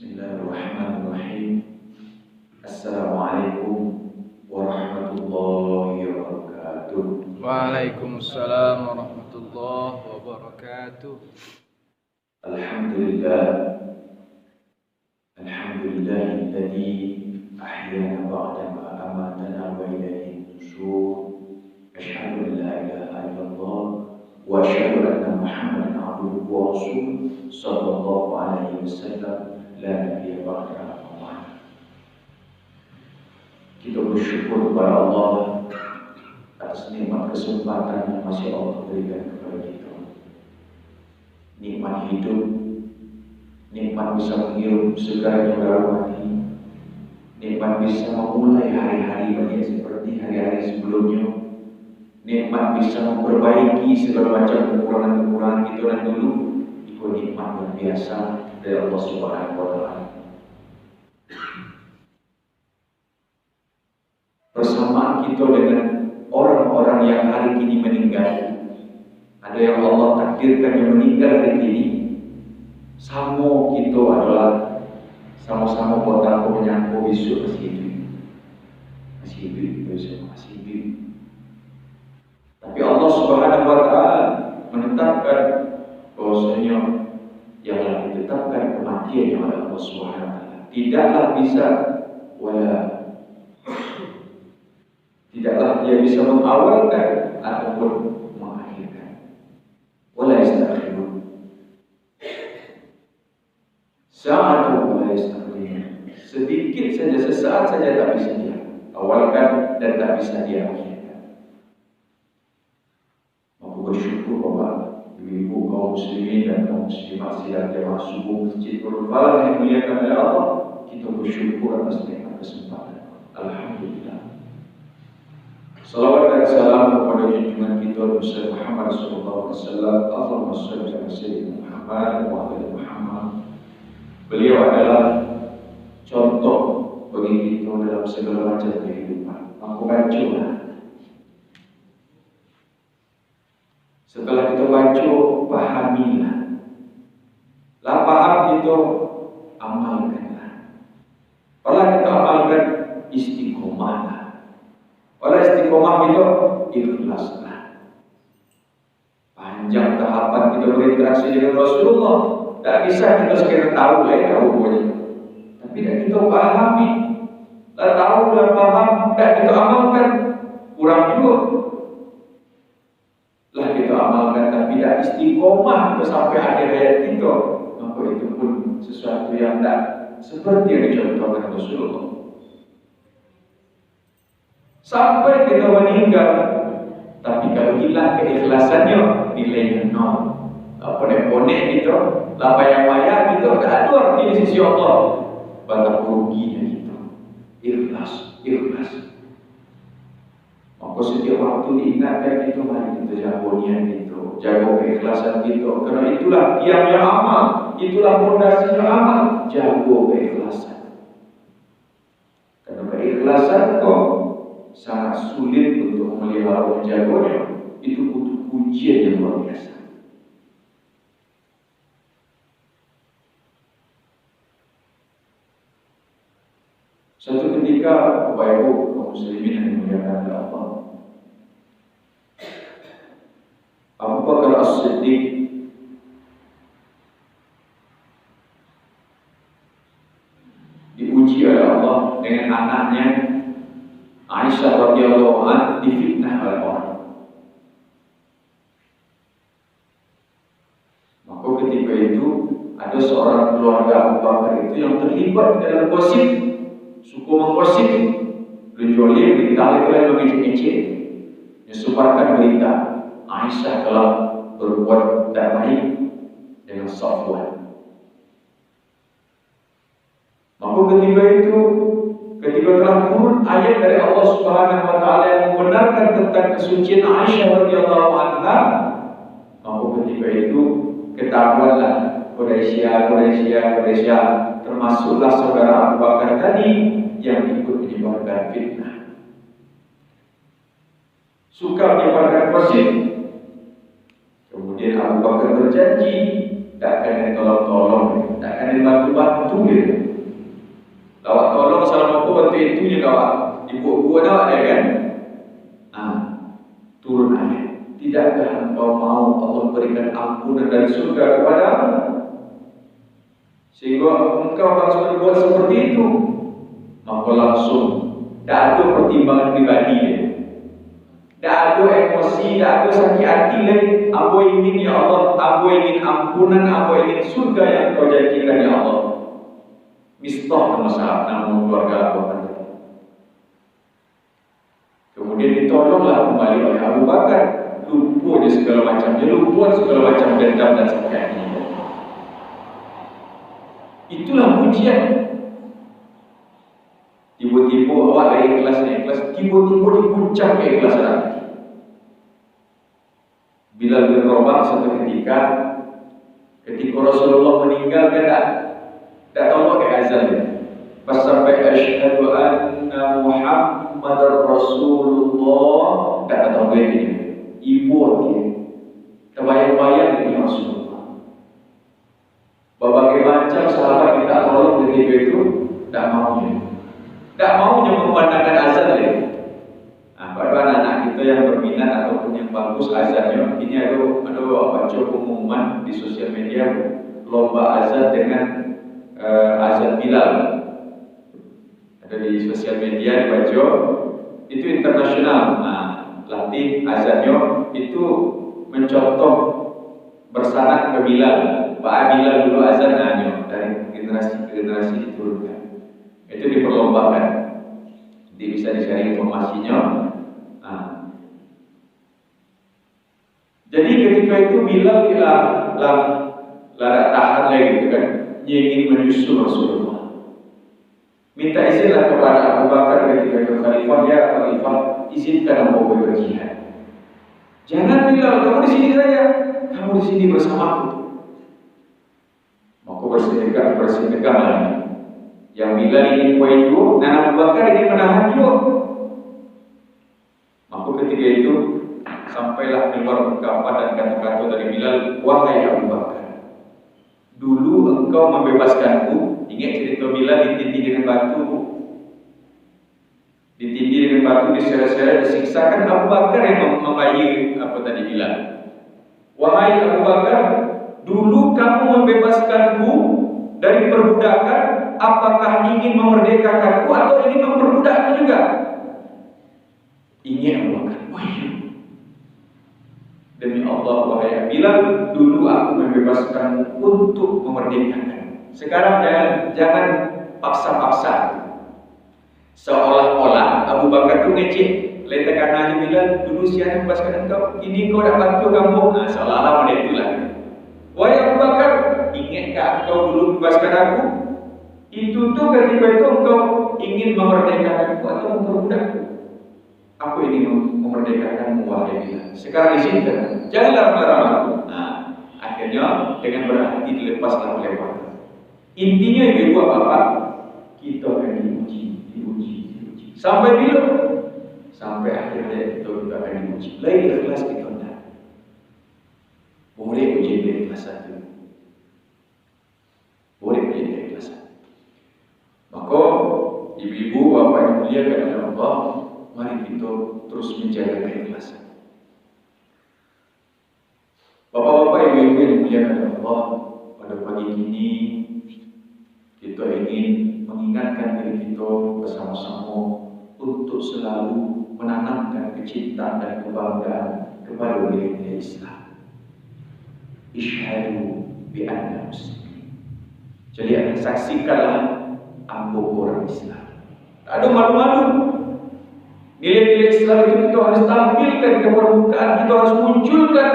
Bismillahirrahmanirrahim. Assalamualaikum warahmatullahi wabarakatuh. Waalaikumsalam warahmatullahi wabarakatuh. Alhamdulillah. Alhamdulillahilladzi ahyana ba'da ma amatana wa ilaihin nusyur. Asyhadu an la ilaha illallah wa asyhadu anna Muhammadan abduhu wa rasuluh sallallahu alaihi wasallam. La nabiyya ba'da Muhammad. Kita bersyukur kepada Allah atas nikmat kesempatan yang masih Allah berikan kepada kita. Nikmat hidup, nikmat bisa menghirup segala yang hati, nikmat bisa memulai hari-hari bagi seperti hari-hari sebelumnya, nikmat bisa memperbaiki segala macam kekurangan-kekurangan kita dan dulu. Itu nikmat yang biasa dari Allah Subhanahu wa Ta'ala. Persamaan kita dengan orang-orang yang hari ini meninggal, ada yang Allah takdirkan yang meninggal hari ini, sama kita adalah sama-sama kota menyangkut besok masih hidup besok masih hidup. Tapi Allah Subhanahu wa Ta'ala menetapkan bahwasanya yang ditetapkan kematian oleh Allah Subhanahu wa Ta'ala tidaklah dia bisa mengawalkan ataupun mengakhirkan. Wala yastakhirun. Sa'atu wala yastakhirun. Sedikit saja, sesaat saja tak bisa dia awalkan dan tak bisa dia akhirkan. Aku bersyukur bahwa ibu kaum muslimin dan kaum muslimat sidang jamaah subuh Masjid Nurul Falah yang dimuliakan oleh Allah, kita bersyukur atas nikmat kesempatan. Alhamdulillah. Salawat dan salam kepada junjungan kita Nabi Muhammad sallallahu alaihi wasallam. Allahumma shalli ala sayyidina Muhammad wa ala Muhammad. Beliau adalah contoh bagi kita dalam segala macam kehidupan. Aku baca. Setelah kita baca, pahamilah. Lah paham kita, amalkanlah. Kalau kita amalkan, istiqomahlah. Kalau istiqomah itu, ikhlaslah. Panjang tahapan kita berinteraksi dengan Rasulullah. Tak bisa kita sekedar tahu boleh. Tapi tak kita pahami. Tak tahu, tak paham, tak kita amalkan. Kurang juga. Lah kita amalkan tapi tak istiqomah kita sampai akhir hayat kita, maka itu pun sesuatu yang tak seperti yang dicontohkan Rasulullah. Sampai kita meninggal, tapi kalau hilang keikhlasannya, nilainya nol. Ponek-ponek gitu, lapayang-layang gitu, tak ada arti di sisi Allah. Banyak ruginya gitu. Ikhlas. Maka setiap waktu diingatkan itu, mari kita jago niat itu, jago keikhlasan itu. Karena itulah tiangnya amal, itulah fondasinya amal. Jago keikhlasan. Karena keikhlasan kok sangat sulit untuk melihara menjaganya. Itu butuh ujian yang luar biasa. Suatu ketika, Bapak Ibu kaum muslimin yang dimuliakan oleh Allah, Abu Bakar As-Siddiq diuji oleh Allah dengan anaknya Aisyah radhiyallahu anha, difitnah oleh orang. Maka ketika itu ada seorang keluarga Abu Bakar itu yang terlibat dalam gosip, suku menggosip, berjolim, berita itu yang mengecek-ngecek, menyebarkan berita Aisyah telah berbuat tak baik dengan Safwan. Maka ketika telah turun ayat dari Allah Subhanahu wa Ta'ala yang membenarkan tentang kesucian Aisyah radhiyallahu anha, maka ketika itu ketahuanlah Quraisy, termasuklah saudara Abu Bakar tadi yang ikut menyebarkan fitnah. Suka menyebarkan gosip. Kemudian Abu Bakar berjanji tak kena tolong-tolong, tak kena bantu-bantu gitu. Lawak tolong salah aku bantu itunya kawak. Ibu-ibu ada kan? Turun ayat. Tidakkah engkau mau Allah berikan ampunan dari surga kepadamu? Sehingga engkau harus berbuat seperti itu. Maka langsung tak ada pertimbangan pribadi ya. Tak ada emosi, tak ada sakit hati lagi. Aku ingin ya Allah, aku ingin ampunan, aku ingin surga yang kau janjikan ya Allah. Mistah nama keluarga aku. Kemudian ditolonglah kembali oleh Abu Bakar. Lupa dia segala macamnya, lupa segala macam dendam dan sebagainya. Itulah ujian. Tiba-tiba awak dari ikhlas, tiba-tiba dipuncak ke ikhlasan. Bilal bin Rabah satu ketika Rasulullah meninggal, dia tak tahu pakai azan. Pas sampai asyhadu anna Muhammadar Rasulullah, tak tahu dia. Ibu dia terbayang-bayang dengan Rasulullah. Berbagai macam sahabat minta tolong ketika itu, tak maunya memandangkan azan dia. Pada anak-anak kita yang berminat ataupun yang bagus azannya, ini ada baca pengumuman di sosial media lomba azan dengan azan Bilal. Ada di sosial media dibaca, itu internasional. Latih azannya itu mencontoh bersanad ke Bilal. Pak Bilal dulu azan dari generasi ke generasi diturunkan. Itu diperlombakan. Jadi bisa dicari informasinya. Jadi ketika itu Bilal tahan lagi gitu kan, dia ingin menyusul Rasulullah. Minta izinlah kepada Abu Bakar ketika itu khalifah, ya khalifah, izinkan aku berjihad. Jangan Bilal, kamu di sini saja, kamu di sini bersamaku. Maka bersihkan lagi. Yang Bilal ingin kuat, dan Abu Bakar ingin menahan juga. Maka ketika itu sampailah keluar ungkapan dan kata-kata dari Bilal, wahai Abu Bakar, dulu engkau membebaskanku. Ingat cerita Bilal ditindih dengan batu, diseret-seret, disiksakan. Abu Bakar yang membayar Bilal. Wahai Abu Bakar, dulu kamu membebaskanku dari perbudakan. Apakah ingin memerdekakanku atau ingin memperbudakku juga? Ingin Abu Bakar. Demi Allah, wahai Bilal, dulu aku membebaskanmu untuk memerdekakan. Sekarang jangan paksa-paksa. Seolah-olah Abu Bakar itu ngecek. Letakkan aja Bilal, dulu siapa membebaskan engkau, ini kau dah bantu kamu. Seolah-olah pada itulah. Wahai Abu Bakar, ingatkah engkau dulu membebaskan aku? Itu tuh ketika itu engkau ingin memerdekakanku atau memperbudakku. Aku ingin memerdekakanmu, wahai Bilal. Sekarang izinkan, janganlah melarang aku. Akhirnya dengan berhati dilepaslah oleh Bakar. Intinya ibu bapak, kita akan diuji. Sampai bila? Sampai akhirnya kita akan diuji. Lagi ikhlas kita tak. Boleh uji keikhlasan itu. Boleh uji keikhlasan. Maka ibu-ibu bapak yang mulia kepada Allah, mari kita terus menjaga keikhlasan. Bapak-bapak ibu-ibu yang mulia kepada Allah, pada pagi ini kita ingin mengingatkan diri kita bersama-sama untuk selalu menanamkan kecintaan dan kebanggaan kepada wilayah Islam. Isyhadu bi anna muslimin. Jadi saksikanlah aku orang Islam. Tak ada malu-malu. Nilai-nilai Islam itu kita harus tampilkan ke permukaan, kita harus munculkan.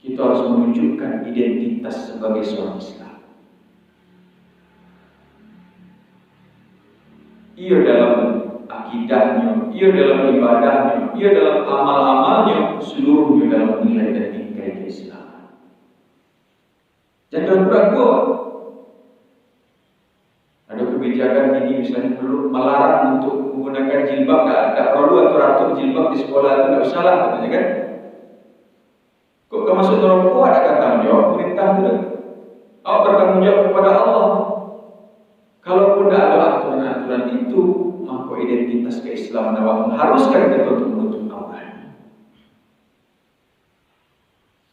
Kita harus menunjukkan identitas sebagai seorang Islam. Ia dalam akidahnya, ia dalam ibadahnya, ia dalam amal-amalnya, seluruhnya dalam nilai dan tingkah Islam. Jangan ragu. Ada kebijakan ini misalnya perlu melarang untuk menggunakan jilbab, tak perlu atur-atur jilbab di sekolah, itu tak usahlah, katanya kan? Kok kamu masuk neraka ada tanggung jawab perintah itu? Awak bertanggung jawab kepada Allah. Kalaupun tidak ada aturan-aturan itu, maka identitas keislaman awak mengharuskan kita untuk menutup aurat.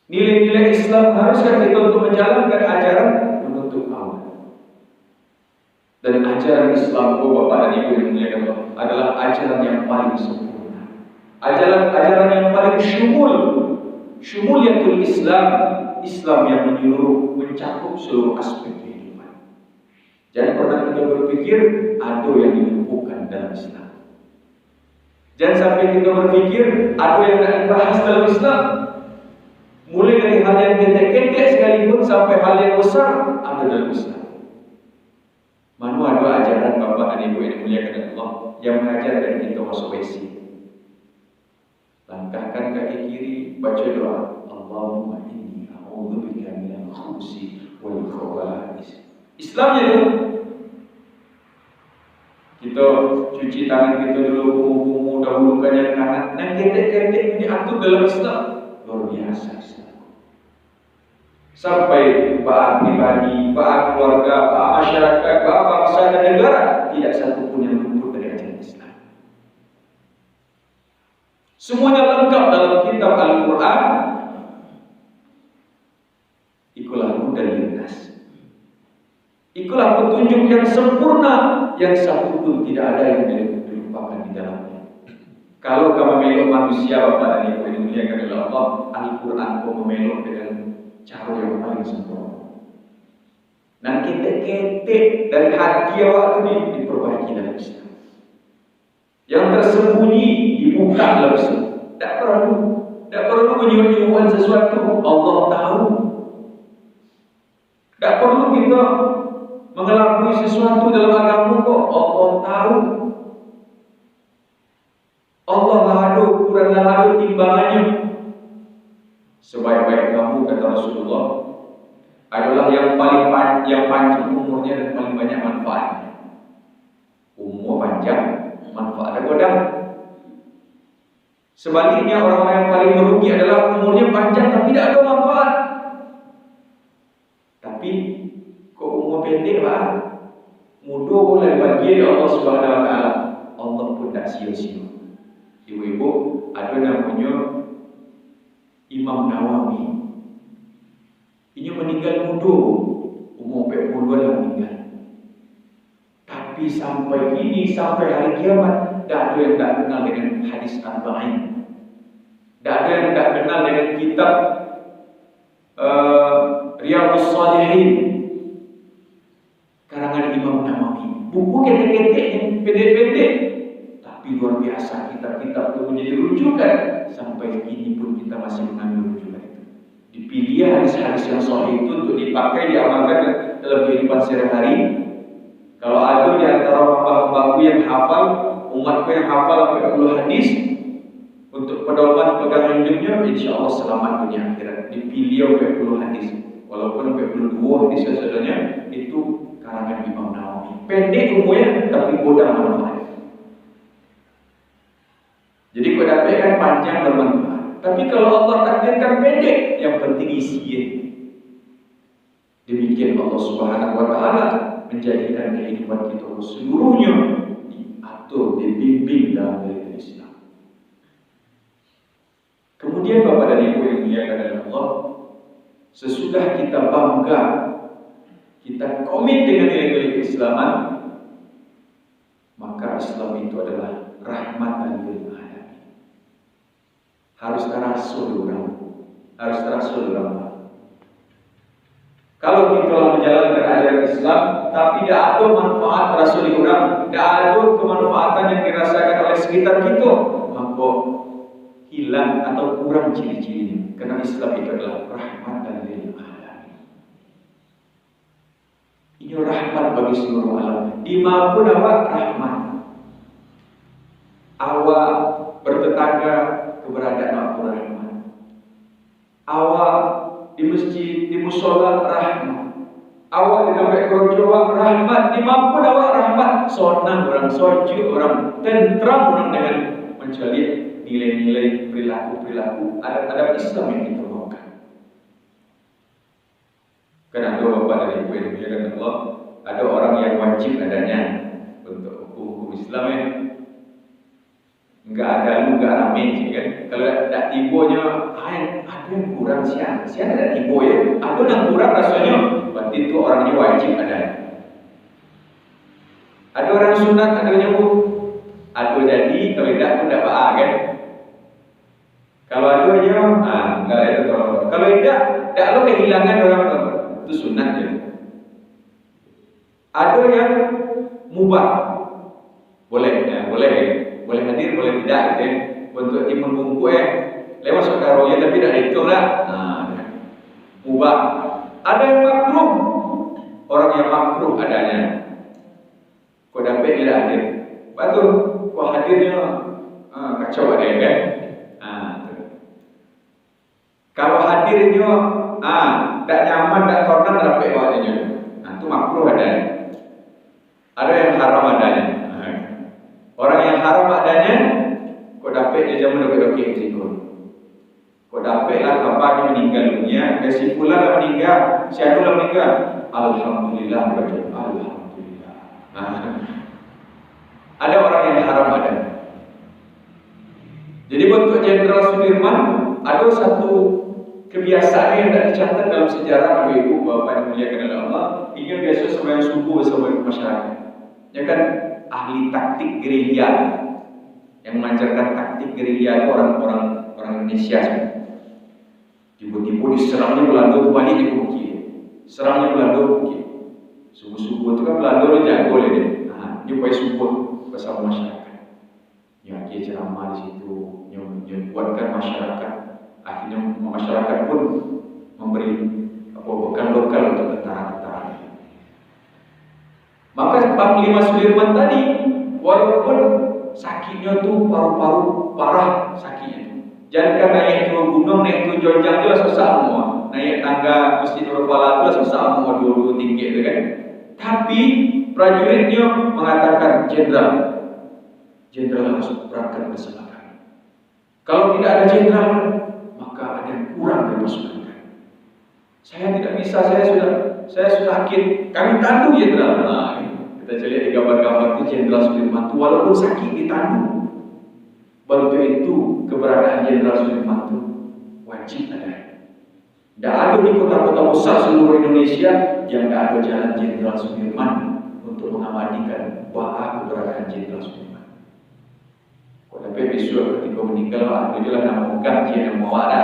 Nilai-nilai Islam mengharuskan kita untuk menjalankan ajaran menutup aurat. Dan ajaran Islam, Bapak dan Ibu yang dimuliakan Allah, adalah ajaran yang paling sempurna. Ajaran yang paling syumuliyatul Islam yang menyeluruh, mencakup seluruh aspek kehidupan. Jangan pernah kita berpikir ada yang dilumpuhkan dalam Islam. Jangan sampai kita berpikir ada yang tak dibahas dalam Islam. Mulai dari hal yang ketek-ketek sekalipun sampai hal yang besar ada dalam Islam. Mana ada ajaran Bapak dan Ibu yang dimuliakan Allah yang mengajarkan kita masuk WC. Langkahkan kaki kiri, baca doa, Allahumma inni a'udzubika minal khubuthi wal khaba'is. Islamnya itu kita cuci tangan kita dulu, kumu-kumu dahulukan yang kanan, dan ketek-ketek diatur dalam Islam. Luar biasa Islam. Sampai bahan pribadi, bahan keluarga, bahan masyarakat, bahan bangsa dan negara, tidak satu pun yang luput dari ajaran Islam. Semuanya lengkap dalam kitab Al-Quran. Ikulah hudan linnas. Ikulah petunjuk yang sempurna, yang satu pun tidak ada yang dilupakan di dalamnya. Kalau kamu melok manusia, Bapak dan Ibu yang dimuliakan oleh Allah, Al-Quran kau memelok dengan cara yang paling sempurna. Dan ketek-ketek dari hati awak itu diperbaiki dalam Islam. Yang tersembunyi dibuka dalam Islam. Tak perlu menyembunyikan sesuatu. Allah tahu. Tak perlu kita mengelabui sesuatu dalam agama kok. Allah tahu. Allah lah ada ukuran, lah ada timbangannya. Sebaik-baik kamu, kata Rasulullah, adalah yang paling panjang umurnya dan paling banyak manfaatnya. Umur panjang, manfaat ada godang. Sebaliknya orang-orang yang paling merugi adalah umurnya panjang tapi tidak ada manfaat. Tapi kok umur pendek Pak? Mudah boleh bagi Allah Subhanahu Wa Taala. Allah pun tak sia-sia. Ibu-ibu, ada namanya Imam Nawawi. Ini meninggal muda, umur 40-an lah meninggal. Tapi sampai ini, sampai hari kiamat, tak ada yang tak kenal dengan hadis Arba'in. Tak ada yang tak kenal dengan kitab Riyadhus Shalihin, karangan Imam Nawawi. Buku ketek-ketek, pendek-pendek, tapi luar biasa. Kitab-kitab itu menjadi rujukan. Sampai kini pun kita masih mengambil rujukan itu. Dipilih hadis-hadis yang sahih itu untuk dipakai, diamalkan dalam kehidupan sehari-hari. Kalau ada di antara hamba-hambaku yang hafal, umatku yang hafal 40 hadis untuk pedoman pegangan hidupnya, insya Allah selamat dunia akhirat. Dipilih 40 hadis, walaupun 42 hadis sebenarnya itu karangan Imam Nawawi. Pendek umurnya tapi godang manfaat. Jadi kau dapatkan panjang bermanfaat. Tapi kalau Allah takdirkan pendek, yang penting isinya. Demikian Allah Subhanahu Wa Taala menjadikan kehidupan kita seluruhnya diatur, dibimbing dalam dari Islam. Kemudian Bapak dan Ibu yang dimuliakan oleh Allah, sesudah kita bangga, kita komit dengan nilai-nilai keislaman, maka Islam itu adalah rahmatan lil alamin. Harus terasa orang. Kalau kita menjalankan ajaran Islam tapi tidak ada manfaat terasa di orang, tidak ada kemanfaatan yang dirasakan oleh sekitar kita, maka hilang atau kurang ciri-cirinya. Karena Islam itu adalah rahmatan lil alamin. Ini rahmat bagi seluruh alam. Dimanapun awak rahmat. Awak bertetangga, keberadaan awak rahmat. Awak di masjid, di musola rahmat. Awak di dalam keluarga awak rahmat. Dimanapun awak rahmat. Sonang orang, sejuk orang, tentram orang dengan mencari nilai-nilai perilaku-perilaku adat-adat Islam yang kita bawakan. Kan ada bapak dan ibu yang dimuliakan Allah, ada orang yang wajib adanya untuk hukum Islam ya. Enggak ada lu, enggak rame sih kan. Kalau tak tibonya, ada yang kurang siang ada tibo ya. Ada yang kurang rasanya, berarti itu orangnya wajib ada. Ada orang sunat, ada yang nyebut. Ada jadi, kalau tidak pun dapat kan. Kalau ada aja, enggak ada tolong. Kalau tidak lo kehilangan orang tua. Itu sunat ya. Ada yang mubah, boleh hadir, boleh tidak gitu ya. Untuk timun bungku lewat sokaronya tapi tidak dihitung lah. Mubah. Ada yang makruh, orang yang makruh adanya. Kau dapat tidak hadir, betul. Kau hadirnya kacau ada kan. Kalau hadirnya tak nyaman, tak tornan, dapat waktunya. Itu makruh adanya. Ada yang haram adanya. Orang yang haram adanya, kau dapat dia jangan dokter risiko. Kau dapatlah kabarnya meninggal dunia, si fulan dah meninggal, si anu dah meninggal. Alhamdulillah, alhamdulillah. Ada orang yang haram ada. Jadi untuk Jenderal Sudirman ada satu kebiasaan yang tidak dicatat dalam sejarah ibu bapak yang dimuliakan oleh Allah. Hingga biasa sembahyang subuh bersama masyarakat. Ya kan ahli taktik gerilya yang mengajarkan taktik gerilya itu orang Indonesia. Tiba-tiba diserangnya Belanda itu balik di Bukit. Serangnya Belanda Bukit. Subuh-subuh itu kan Belanda lo jago deh. Dia pakai subuh bersama masyarakat. Ya dia ceramah di situ, yang buatkan masyarakat. Akhirnya masyarakat pun memberi bekal untuk tentara-tentara. Maka Panglima Sudirman tadi, walaupun sakitnya tuh paru-paru parah sakitnya. Jangan naik turun gunung, naik turun jonjang itu lah susah semua. Naik tangga Masjid Nurul Falah itu lah susah semua, dua-dua tinggi itu kan. Tapi prajuritnya mengatakan jenderal harus berangkat bersama kami. Kalau tidak ada jenderal, maka ada yang kurang dari pasukan kami. Saya tidak bisa, saya sudah akhir, kami tandu jenderal. Kita lihat di gambar-gambar itu Jenderal Sudirman itu walaupun sakit ditandu. Waktu itu keberadaan Jenderal Sudirman itu wajib ada. Tidak ada di kota-kota besar seluruh Indonesia yang tidak ada jalan Jenderal Sudirman untuk mengabadikan bahwa keberadaan Jenderal Sudirman. Kau dapat besok ketika meninggal, ada jalan nama gam yang mau ada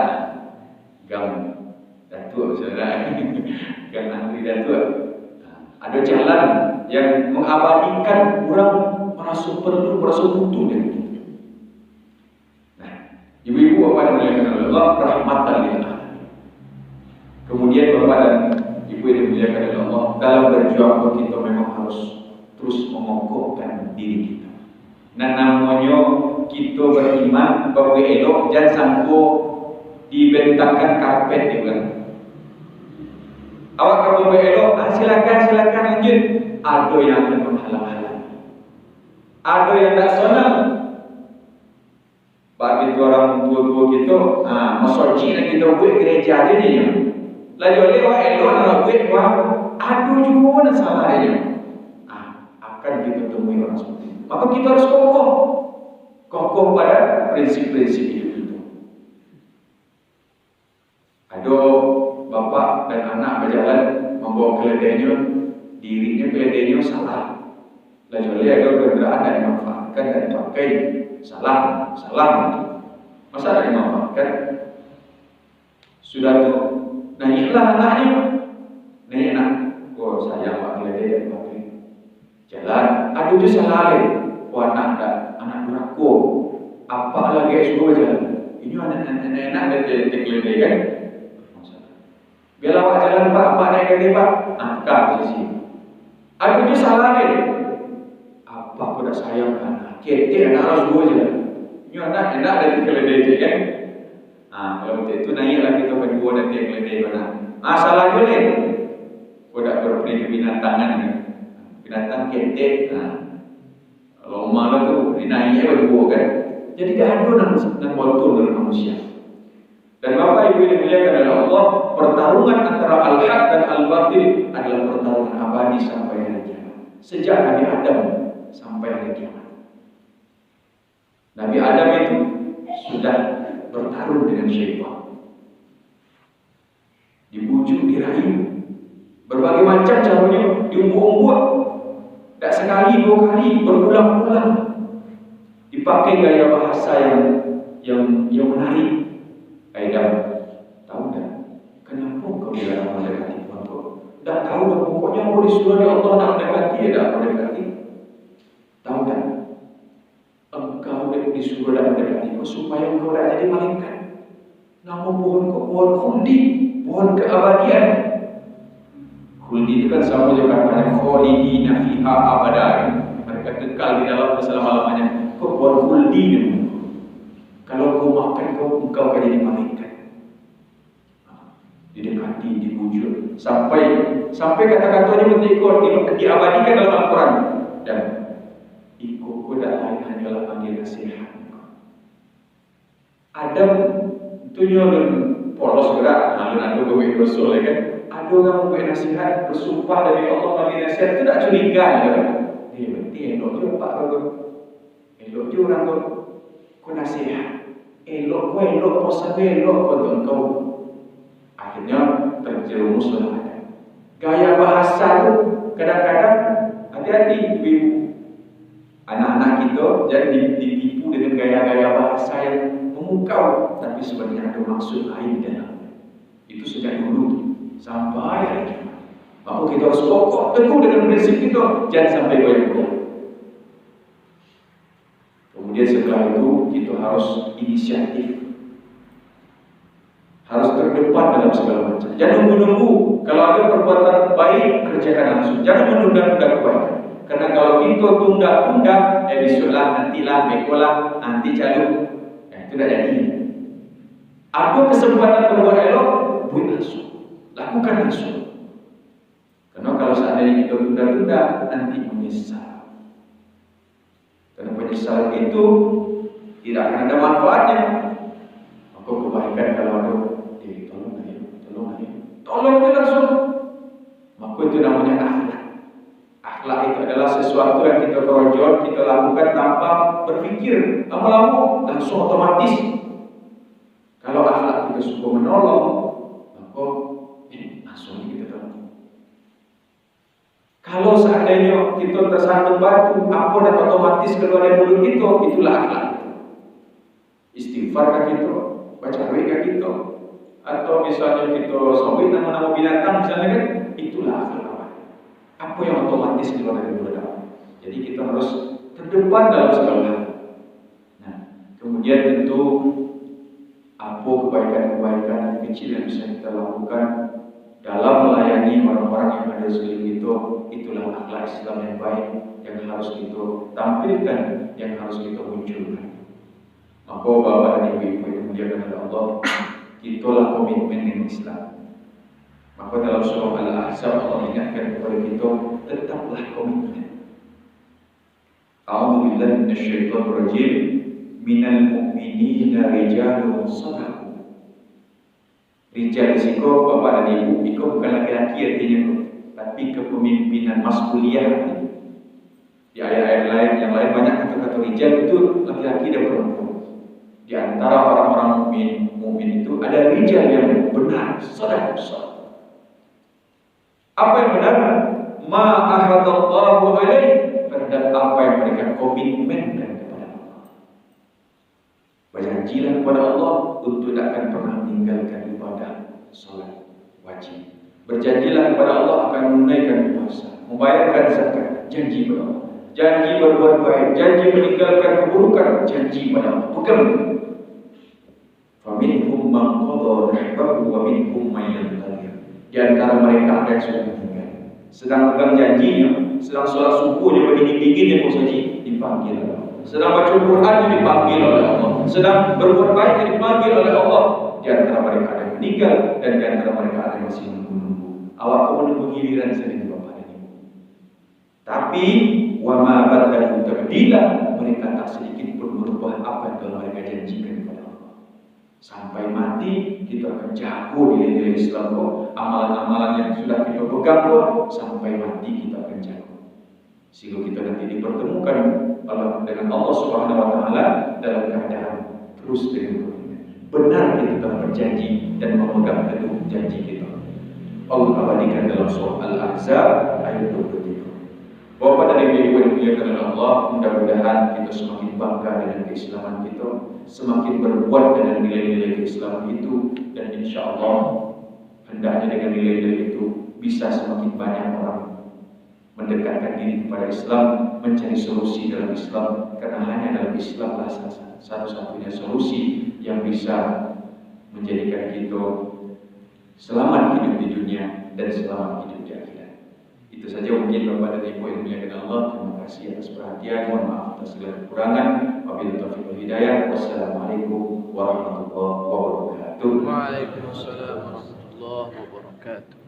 gam Datuk saudara, gam Andri Datuk. Ada jalan yang mengabadikan orang merasa perlu, merasa butuh dan itu. Nah, ibu-ibu bapak yang dimuliakan oleh Allah, rahmatan lil alamin. Kemudian bapak dan ibu yang dimuliakan oleh Allah, dalam berjuang kita memang harus terus mengokohkan diri kita. Nah, namanya kita beriman bahwa elok jangan sanggup dibentangkan karpet juga. Awak kalau elok, silakan lanjut. Ada yang akan menghalang-halang. Ada yang tak senang. Bagi orang tua-tua kita, masoji nak kita buat gereja aja ni. Lalu lewat elok nak buat wah, ada juga nak salah dia. Akan kita temui orang seperti itu. Maka kita harus kokoh pada prinsip-prinsip hidup itu. Ada bapak dan anak berjalan membawa keledainya, dirinya keledainya salah. Lalu ada kendaraan yang dimanfaatkan dan dipakai salah. Masa ada dimanfaatkan? Sudah tu naiklah anaknya, naik anak. Oh sayang pak keledai dan pakai jalan. Aduh tu salah leh. Anak durako. Apa lagi suruh jalan? Ini anak dari keledai kan? Biar awak jalan pak, apa naik kereta pak? Angkat posisi. Aku tu salah ni. Apa aku dah sayang anak? Ketik anak harus dua je. Ini anak dari keledai je kan? Kalau itu naiklah kita berdua nanti keledai mana? Salah je ni. Kau dah berperi kebinatangan ni. Binatang ketik. Kalau malah tu dinaiknya berdua kan? Jadi tak ada nak kontrol dengan manusia. Dan bapak ibu yang dimuliakan oleh Allah, pertarungan pertarungan antara al-haq dan al-batil adalah pertarungan abadi sampai hari kiamat. Sejak Nabi Adam sampai hari kiamat. Nabi Adam itu sudah bertarung dengan syaitan. Dibujuk, dirayu, berbagai macam caranya, diumbuk-umbuk, tak sekali, dua kali, berulang-ulang. Dipakai gaya bahasa yang menarik. Adam, tahu tak? Kenapa kau dilarang mendekati Tuhan kau? Tak tahu dah, pokoknya kau disuruh oleh Allah nak mendekati, tak mendekati. Tahu tak? Engkau disuruh nak mendekati kau supaya engkau tak jadi malaikat. Nama pohon kau pohon khuldi, pohon keabadian. Khuldi itu kan sama juga katanya khalidina fiha abadan. Mereka kekal di dalam selama-lamanya. Kau pohon khuldi ni. Kalau kau makan engkau akan jadi malaikat. Didekati, dibujuk sampai kata-katanya diabadikan dalam Al-Quran. Dan ikut tidak lain hanyalah panggil nasihat. Adam itu nyolong polos gerak, lalu gue bersul kan. Ada orang buat nasihat, bersumpah dari Allah bagi nasihat, itu tak curiga kan? Berarti elok je pak kau, elok je orang kau nasihat, elok posa elok kau kau. Akhirnya terjerumuslah gaya bahasa tu. Kadang-kadang hati-hati ibu anak-anak kita jadi ditipu dengan gaya-gaya bahasa yang memukau, tapi sebenarnya ada maksud lain di dalam. Itu sejak dulu sampai hari kiamat. Maka kita harus kokoh teguh dengan prinsip kita, jangan sampai goyang-goyang. Kemudian setelah itu kita harus inisiatif, harus terdepan dalam segala macam. Jangan nunggu-nunggu. Kalau ada perbuatan baik, kerjakan langsung. Jangan menunda-nunda kebaikan. Karena kalau kita tunda-tunda, besoklah, nantilah, bekolah, nanti calon, itu dah jadi. Ada kesempatan berbuat elok, buat langsung, lakukan langsung. Karena kalau seandainya kita tunda-tunda, nanti menyesal. Karena penyesalan itu tidak akan ada manfaatnya. Maka kebaikan kalau ada, tolong dia langsung. Maka itu namanya akhlak. Akhlak itu adalah sesuatu yang kita kerojot, kita lakukan tanpa berpikir. Lama-lama langsung otomatis. Kalau akhlak kita suka menolong, maka langsung kita tolong. Kalau seandainya kita tersandung batu, apa dan otomatis keluar dari mulut kita, itulah akhlak. Istighfar kan kita, baca doa kan kita, atau misalnya kita sebut nama-nama binatang misalnya kan, itulah akhlak. Apa yang otomatis keluar dari mulut kita. Jadi kita harus terdepan dalam segala hal. Nah, kemudian tentu apa kebaikan-kebaikan yang kecil yang bisa kita lakukan dalam melayani orang-orang yang ada sekeliling kita, itulah akhlak Islam yang baik yang harus kita tampilkan, yang harus kita munculkan. Maka Bapak dan Ibu-ibu yang dimuliakan oleh Allah, itulah komitmen dengan Islam. Maka dalam surah Al-Ahzab Allah ingatkan kepada kita, tetaplah komitmen. A'udzu billahi minasyaitonir rajim. Minal mu'minina rijalun sadaqu. Rijal risiko Bapak dan Ibu, itu bukan laki-laki artinya, tapi kepemimpinan maskuliah. Di ayat-ayat lain yang lain banyak kata-kata rijal itu laki-laki dan perempuan. Di antara orang-orang mukmin itu ada rijal yang benar, sadaqah. Apa yang benar? Ma ahadallahu alaihi, terhadap apa yang mereka komitmenkan kepada Allah. Berjanjilah kepada Allah untuk tidak akan pernah meninggalkan ibadah salat wajib. Berjanjilah kepada Allah akan menunaikan puasa, membayarkan zakat, janji kepada Allah. Janji berbuat baik, janji meninggalkan keburukan, janji kepada Allah. Bukan itu. Faminhum man qada nahbahu wa minhum man yantazir. Di antara mereka ada yang sudah meninggal, sedang pegang janjinya, sedang sholat subuhnya berdingin-dinginnya kau saji dipanggil oleh Allah, sedang baca Qurannya dipanggil oleh Allah, sedang berbuat baiknya dipanggil oleh Allah. Di antara mereka ada yang meninggal dan di antara mereka ada yang masih menunggu. Awak kau menunggu giliran sendiri Bapak dan Ibu. Tapi wa ma badalu tabdila, mereka tak sedikit pun merubah apa yang telah mereka janjikan kepada Allah. Sampai mati kita akan jago nilai-nilai Islam kok. Amalan-amalan yang sudah kita pegang kok, sampai mati kita akan jago. Sehingga kita nanti dipertemukan dengan Allah Subhanahu wa taala dalam keadaan terus dengan komitmen. Benar kita telah berjanji dan memegang teguh janji kita. Allah abadikan dalam surah Al-Ahzab ayat 23. Bapak dan Ibu yang dimuliakan oleh Allah, mudah-mudahan kita semakin bangga dengan keislaman kita, semakin berbuat dengan nilai-nilai keislaman itu, dan insya Allah hendaknya dengan nilai-nilai itu bisa semakin banyak orang mendekatkan diri kepada Islam, mencari solusi dalam Islam, karena hanya dalam Islamlah satu-satunya solusi yang bisa menjadikan kita selamat hidup di dunia dan selamat hidup di akhirat. Itu saja mungkin Bapak dan Ibu yang dimuliakan Allah. Terima kasih atas perhatian. Mohon maaf atas segala kekurangan. Wabillahi taufiq wal hidayah. Wassalamualaikum warahmatullahi wabarakatuh. Waalaikumsalam warahmatullahi wabarakatuh.